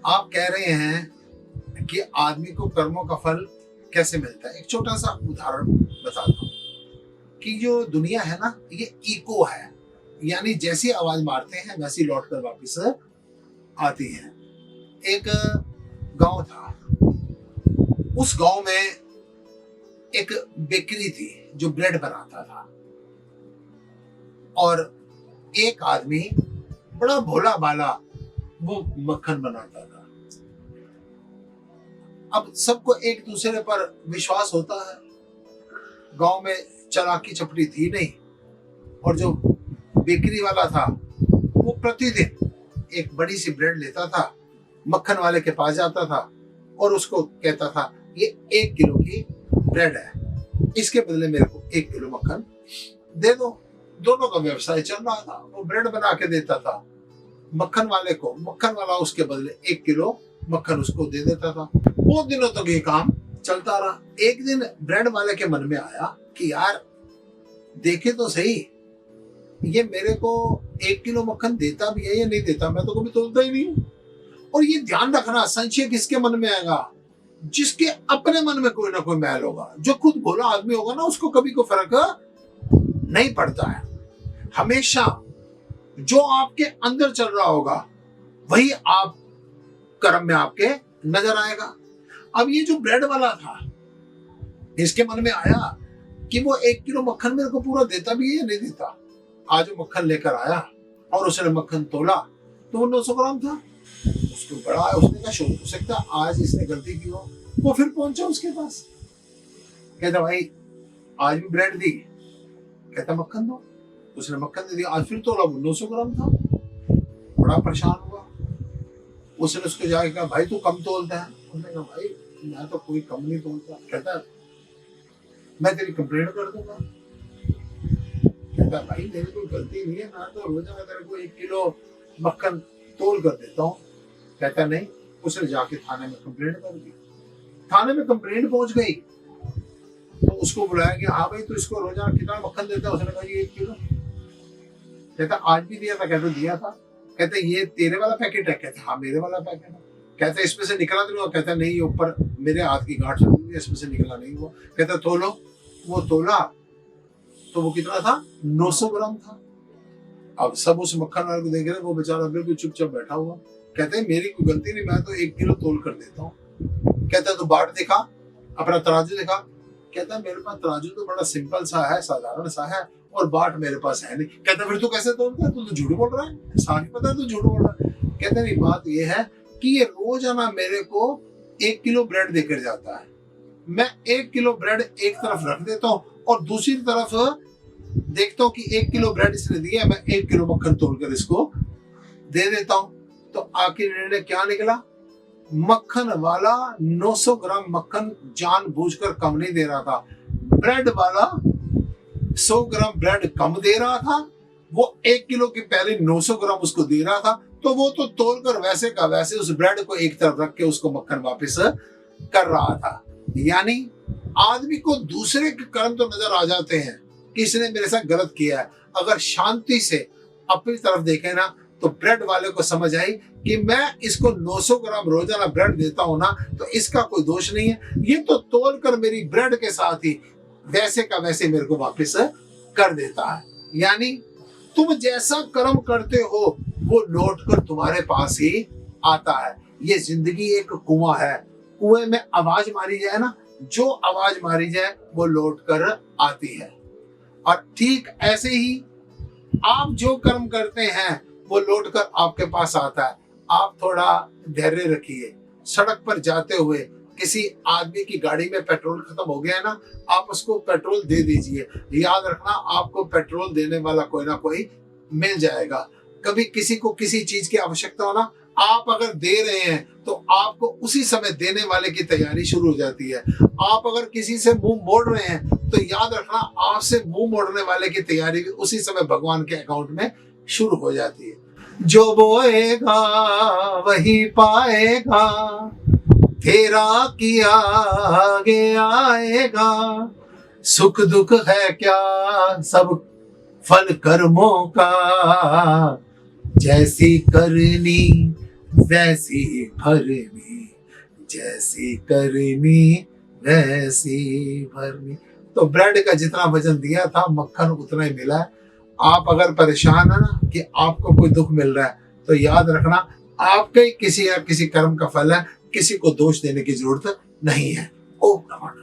आप कह रहे हैं कि आदमी को कर्मों का फल कैसे मिलता है। एक छोटा सा उदाहरण बताता हूँ कि जो दुनिया है ना, ये इको है, यानी जैसी आवाज मारते हैं वैसी लौट कर वापिस आती है। एक गांव था, उस गांव में एक बेकरी थी जो ब्रेड बनाता था, और एक आदमी बड़ा भोला भाला वो मक्खन बनाता था। अब सबको एक दूसरे पर विश्वास होता है, गांव में चालाकी चपटी थी नहीं, और जो बेकरी वाला था वो प्रतिदिन एक बड़ी सी ब्रेड लेता था, मक्खन वाले के पास जाता था और उसको कहता था ये 1 किलो की ब्रेड है, इसके बदले मेरे को 1 किलो मक्खन दे दो। दोनों का व्यवसाय चल रहा था, वो ब्रेड बना के देता था मक्खन वाले को, मक्खन वाला उसके बदले 1 किलो मक्खन उसको दे देता था। बहुत दिनों तक ये काम चलता रहा। एक दिन ब्रेड वाले के मन में आया कि यार देखे तो सही, ये मेरे को 1 किलो मक्खन देता भी है या नहीं देता, मैं तो कभी तोलता ही नहीं हूँ। और ये ध्यान रखना, संशय किसके मन में आएगा? जिसके अपने मन में कोई ना कोई मैल होगा। जो खुद भोला आदमी होगा ना, उसको कभी कोई फर्क नहीं पड़ता है। हमेशा जो आपके अंदर चल रहा होगा वही आप कर्म में आपके नजर आएगा। अब ये जो ब्रेड वाला था, इसके मन में आया कि वो 1 किलो मक्खन मेरे को पूरा देता भी है या नहीं देता। आज वो मक्खन लेकर आया और उसने मक्खन तोला तो वो 900 ग्राम था। उसको बड़ा है, उसने कहा हो सकता आज इसने गलती की हो। वो फिर पहुंचा उसके पास, कहता भाई आज भी ब्रेड दी, कहता मक्खन दो। उसने मक्खन दे दिया, आज फिर तोला, वो 900 ग्राम था। बड़ा परेशान हुआ, उसने उसको जाके कहा भाई तू कम तोलता है। उसने कहा भाई मैं तो कोई कम नहीं तोलता। कहता मैं तेरी कंप्लेंट कर दूंगा। कहता भाई मेरी कोई गलती नहीं है, मैं तो रोजाना तेरे को 1 किलो मक्खन तोल कर देता हूँ। कहता नहीं। उसने जाके थाने में कंप्लेंट कर दी। थाने में कंप्लेंट पहुंच गई तो उसको बुलाया गया, हाँ भाई तो इसको रोजाना कितना मक्खन देता है? उसने कहा ये 1 किलो। कहता आज भी दिया था। कहता दिया था। कहते ये तेरे वाला पैकेट है? कहते हाँ मेरे वाला पैकेट है। कहते इसमें से निकला तो नहीं हुआ? कहता नहीं, ये ऊपर मेरे हाथ की गांठ लगी हुई है, इसमें से निकला नहीं हुआ। कहता तोलो। वो तोला तो वो कितना था? 900 ग्राम था। अब सब उस मक्खन वाले को देख रहे, वो बेचारा बिल्कुल चुपचाप बैठा हुआ। कहते हैं मेरी कोई गलती नहीं, मैं तो 1 किलो तोल कर देता हूँ। कहता तो बाट दिखा, अपना तराजू दिखा। कहता है मेरे पास तराजू तो बड़ा सिंपल सा है, साधारण सा है, और बाट मेरे पास है नहीं। कहता फिर तू कैसे तोलता है? तू तो झूठ बोल रहा है, सारी पता है तू झूठ बोल रहा है। कहते नहीं, बात ये है कि ये रोजाना मेरे को 1 किलो ब्रेड देकर जाता है। मैं 1 किलो ब्रेड एक तरफ रख देता हूँ और दूसरी तरफ देखता हूँ कि 1 किलो ब्रेड इसने दिया, मैं 1 किलो मक्खन तोड़कर इसको दे देता हूँ। तो आखिर निर्णय क्या निकला? मक्खन वाला 900 ग्राम मक्खन जानबूझकर कम नहीं दे रहा था, ब्रेड वाला 100 ग्राम ब्रेड कम दे रहा था। वो 1 किलो के पहले 900 ग्राम उसको दे रहा था, तो वो तो तोड़कर वैसे का वैसे उस ब्रेड को एक तरफ रख के उसको मक्खन वापस कर रहा था। यानी आदमी को दूसरे के कर्म तो नजर आ जाते हैं कि इसने मेरे साथ गलत किया है। अगर शांति से अपनी तरफ देखे ना, तो ब्रेड वाले को समझ आई कि मैं इसको 900 ग्राम रोजाना ब्रेड देता हूं ना, तो इसका कोई दोष नहीं है, ये तो तोल कर मेरी ब्रेड के साथ ही वैसे का वैसे मेरे को वापस कर देता है। यानी तुम जैसा कर्म करते हो वो लौट कर तुम्हारे पास ही आता है। ये जिंदगी एक कुआं है, कुएं में आवाज मारी जाए ना, जो आवाज मारी जाए वो लौट कर आती है। और ठीक ऐसे ही आप जो कर्म करते हैं वो लौटकर आपके पास आता है। आप थोड़ा धैर्य रखिए। सड़क पर जाते हुए किसी आदमी की गाड़ी में पेट्रोल खत्म हो गया है ना, आप उसको पेट्रोल दे दीजिए। याद रखना, आपको पेट्रोल देने वाला कोई ना कोई मिल जाएगा। कभी किसी को किसी चीज की आवश्यकता हो ना, आप अगर दे रहे हैं तो आपको उसी समय देने वाले की तैयारी शुरू हो जाती है। आप अगर किसी से मुंह मोड़ रहे हैं तो याद रखना, आपसे मुंह मोड़ने वाले की तैयारी भी उसी समय भगवान के अकाउंट में शुरू हो जाती है। जो बोएगा वही पाएगा, तेरा किया आगे आएगा। सुख दुख है क्या सब फल कर्मों का, जैसी करनी वैसी भरनी, जैसी करनी वैसी भरनी। तो ब्रेड का जितना वजन दिया था मक्खन उतना ही मिला है। आप अगर परेशान है ना कि आपको कोई दुख मिल रहा है, तो याद रखना आपके किसी या किसी कर्म का फल है, किसी को दोष देने की जरूरत नहीं है। ओम नमः।